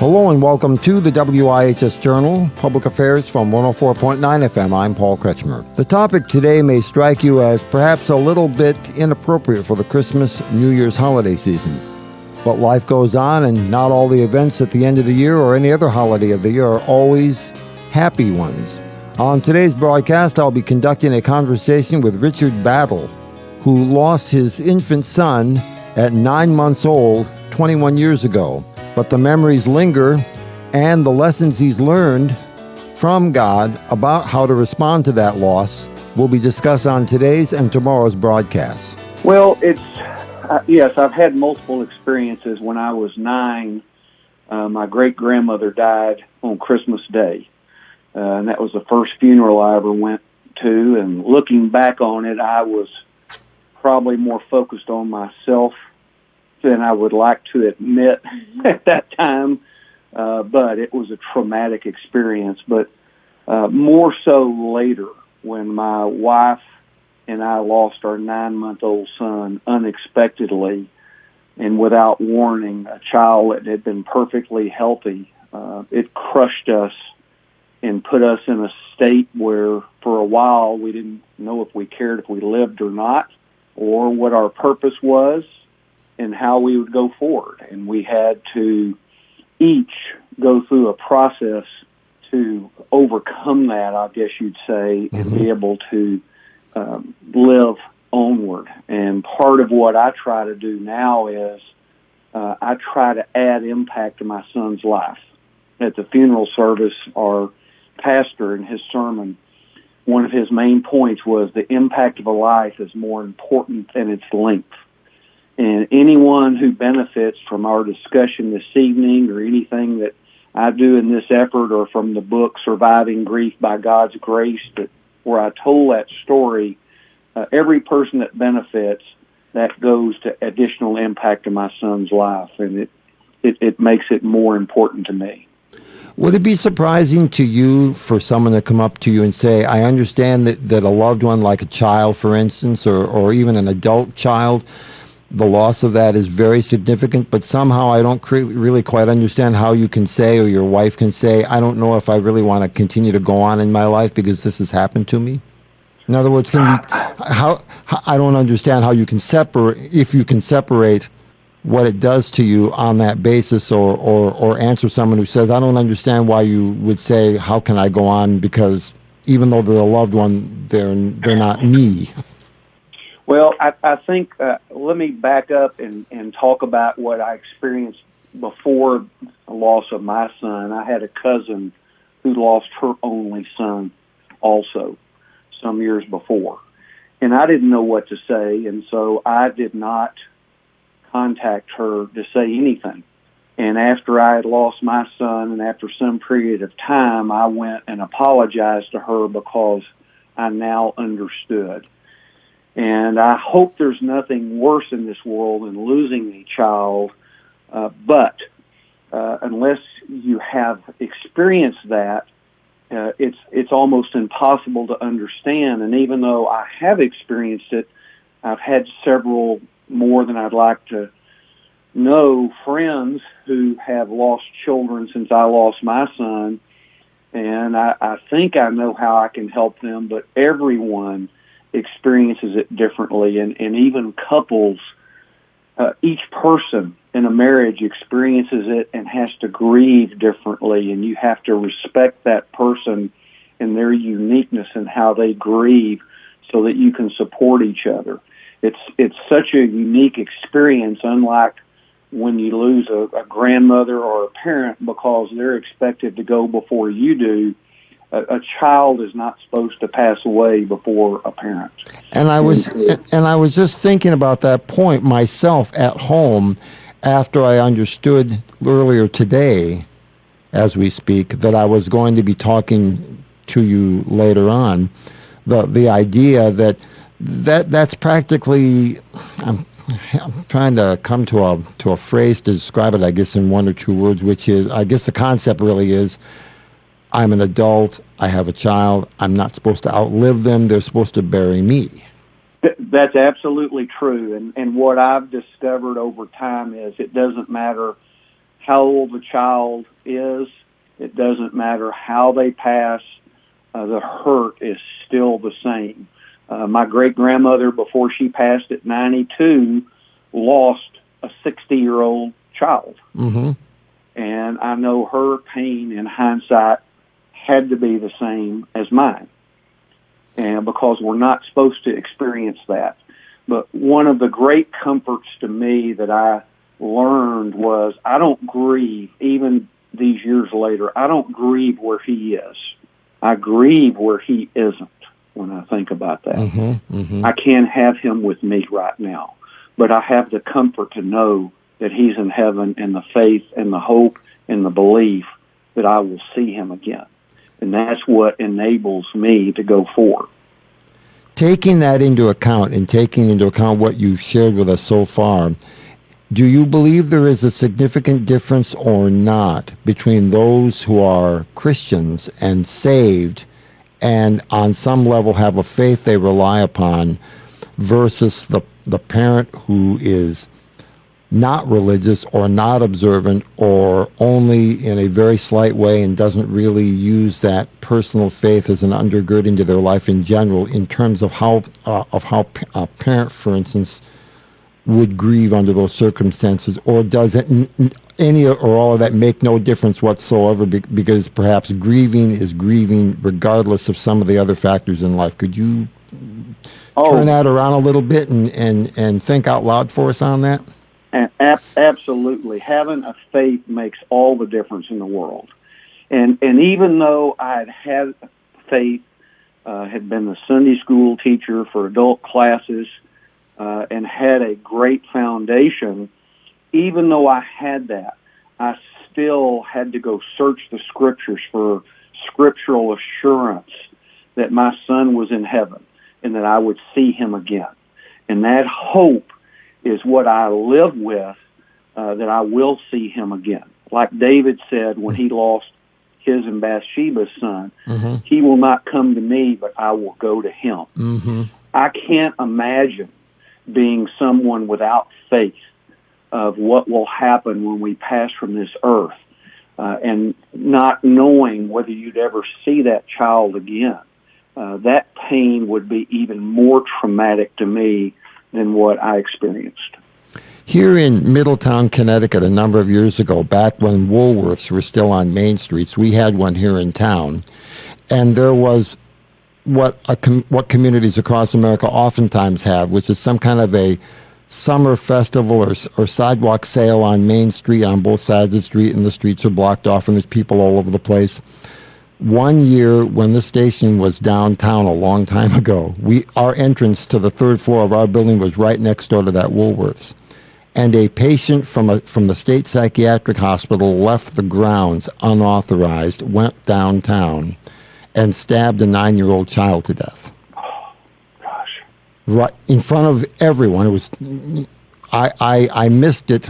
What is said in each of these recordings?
Hello and welcome to the WIHS Journal, Public Affairs from 104.9 FM. I'm Paul Kretschmer. The topic today may strike you as perhaps a little bit inappropriate for the Christmas, New Year's holiday season. But life goes on, and not all the events at the end of the year or any other holiday of the year are always happy ones. On today's broadcast, I'll be conducting a conversation with Richard Battle, who lost his infant son at 9 months old 21 years ago. But the memories linger, and the lessons he's learned from God about how to respond to that loss will be discussed on today's and tomorrow's broadcasts. Well, yes, I've had multiple experiences. When I was 9, my great-grandmother died on Christmas Day, and that was the first funeral I ever went to. And looking back on it, I was probably more focused on myself than I would like to admit at that time, but it was a traumatic experience. But more so later, when my wife and I lost our 9-month-old son unexpectedly and without warning, a child that had been perfectly healthy, it crushed us and put us in a state where for a while we didn't know if we cared if we lived or not, or what our purpose was, and how we would go forward. And we had to each go through a process to overcome that, I guess you'd say, and be able to live onward. And part of what I try to do now is I try to add impact to my son's life. At the funeral service, our pastor in his sermon, one of his main points was the impact of a life is more important than its length. And anyone who benefits from our discussion this evening or anything that I do in this effort or from the book Surviving Grief by God's Grace, where I told that story, every person that benefits, that goes to additional impact in my son's life, and it makes it more important to me. Would it be surprising to you for someone to come up to you and say, I understand that a loved one, like a child, for instance, or even an adult child, the loss of that is very significant, but somehow I don't really quite understand how you can say, or your wife can say, I don't know if I really want to continue to go on in my life because this has happened to me? In other words, I don't understand how you can separate, if you can separate what it does to you on that basis, or answer someone who says, I don't understand why you would say, how can I go on, because even though they're a loved one, they're not me. Well, I think, let me back up and talk about what I experienced before the loss of my son. I had a cousin who lost her only son also some years before. And I didn't know what to say, and so I did not contact her to say anything. And after I had lost my son, and after some period of time, I went and apologized to her because I now understood. And I hope there's nothing worse in this world than losing a child, but unless you have experienced that, it's almost impossible to understand. And even though I have experienced it, I've had several more than I'd like to know friends who have lost children since I lost my son, and I think I know how I can help them, but everyone experiences it differently, and even couples, each person in a marriage experiences it and has to grieve differently, and you have to respect that person and their uniqueness and how they grieve so that you can support each other. It's such a unique experience, unlike when you lose a grandmother or a parent, because they're expected to go before you do. A child is not supposed to pass away before a parent. And I was just thinking about that point myself at home after I understood earlier today, as we speak, that I was going to be talking to you later on. The idea that's practically, I'm trying to come to a phrase to describe it, I guess, in one or two words, which is, I guess the concept really is, I'm an adult, I have a child, I'm not supposed to outlive them, they're supposed to bury me. That's absolutely true. And what I've discovered over time is it doesn't matter how old the child is. It doesn't matter how they pass. The hurt is still the same. My great-grandmother, before she passed at 92, lost a 60-year-old child. Mm-hmm. And I know her pain in hindsight had to be the same as mine. And because we're not supposed to experience that. But one of the great comforts to me that I learned was I don't grieve, even these years later, I don't grieve where he is. I grieve where he isn't when I think about that. Mm-hmm, mm-hmm. I can't have him with me right now, but I have the comfort to know that he's in heaven, and the faith and the hope and the belief that I will see him again. And that's what enables me to go forward. Taking that into account and taking into account what you've shared with us so far, do you believe there is a significant difference or not between those who are Christians and saved and on some level have a faith they rely upon versus the parent who is not religious or not observant or only in a very slight way and doesn't really use that personal faith as an undergirding to their life in general in terms of how a parent, for instance, would grieve under those circumstances? Or does it any or all of that make no difference whatsoever because perhaps grieving is grieving regardless of some of the other factors in life? Could you turn that around a little bit and think out loud for us on that? Absolutely. Having a faith makes all the difference in the world. And even though I had faith, had been the Sunday school teacher for adult classes, and had a great foundation, even though I had that, I still had to go search the scriptures for scriptural assurance that my son was in heaven and that I would see him again. And that hope is what I live with, that I will see him again. Like David said when he lost his and Bathsheba's son, mm-hmm. He will not come to me, but I will go to him. Mm-hmm. I can't imagine being someone without faith of what will happen when we pass from this earth, and not knowing whether you'd ever see that child again. That pain would be even more traumatic to me than what I experienced. Here in Middletown, Connecticut, a number of years ago, back when Woolworths were still on main streets, we had one here in town, and there was what communities across America oftentimes have, which is some kind of a summer festival or sidewalk sale on Main Street on both sides of the street, and the streets are blocked off, and there's people all over the place. One year, when the station was downtown a long time ago, our entrance to the third floor of our building was right next door to that Woolworths. And a patient from the state psychiatric hospital left the grounds unauthorized, went downtown, and stabbed a 9-year-old child to death. Oh, gosh! Right in front of everyone. It was. I missed it.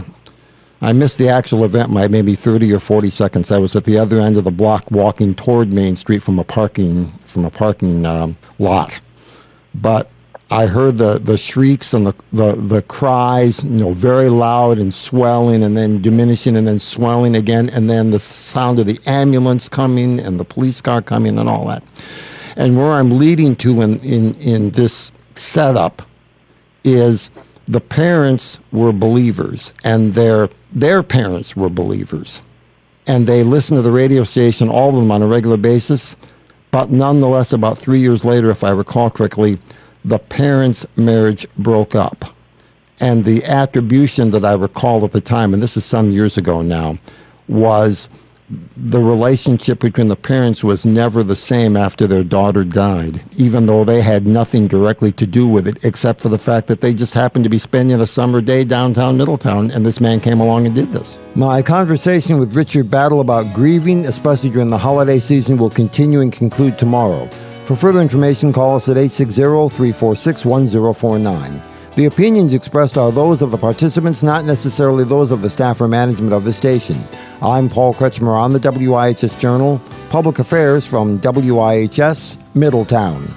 I missed the actual event by maybe 30 or 40 seconds. I was at the other end of the block walking toward Main Street from a parking lot. But I heard the shrieks and the cries, very loud and swelling and then diminishing and then swelling again, and then the sound of the ambulance coming and the police car coming and all that. And where I'm leading to in this setup is the parents were believers, and their parents were believers. And they listened to the radio station, all of them on a regular basis. But nonetheless, about 3 years later, if I recall correctly, the parents' marriage broke up. And the attribution that I recall at the time, and this is some years ago now, was the relationship between the parents was never the same after their daughter died, even though they had nothing directly to do with it, except for the fact that they just happened to be spending a summer day downtown Middletown, and this man came along and did this. My conversation with Richard Battle about grieving, especially during the holiday season, will continue and conclude tomorrow. For further information, call us at 860-346-1049. The opinions expressed are those of the participants, not necessarily those of the staff or management of the station. I'm Paul Kretschmer on the WIHS Journal, Public Affairs from WIHS, Middletown.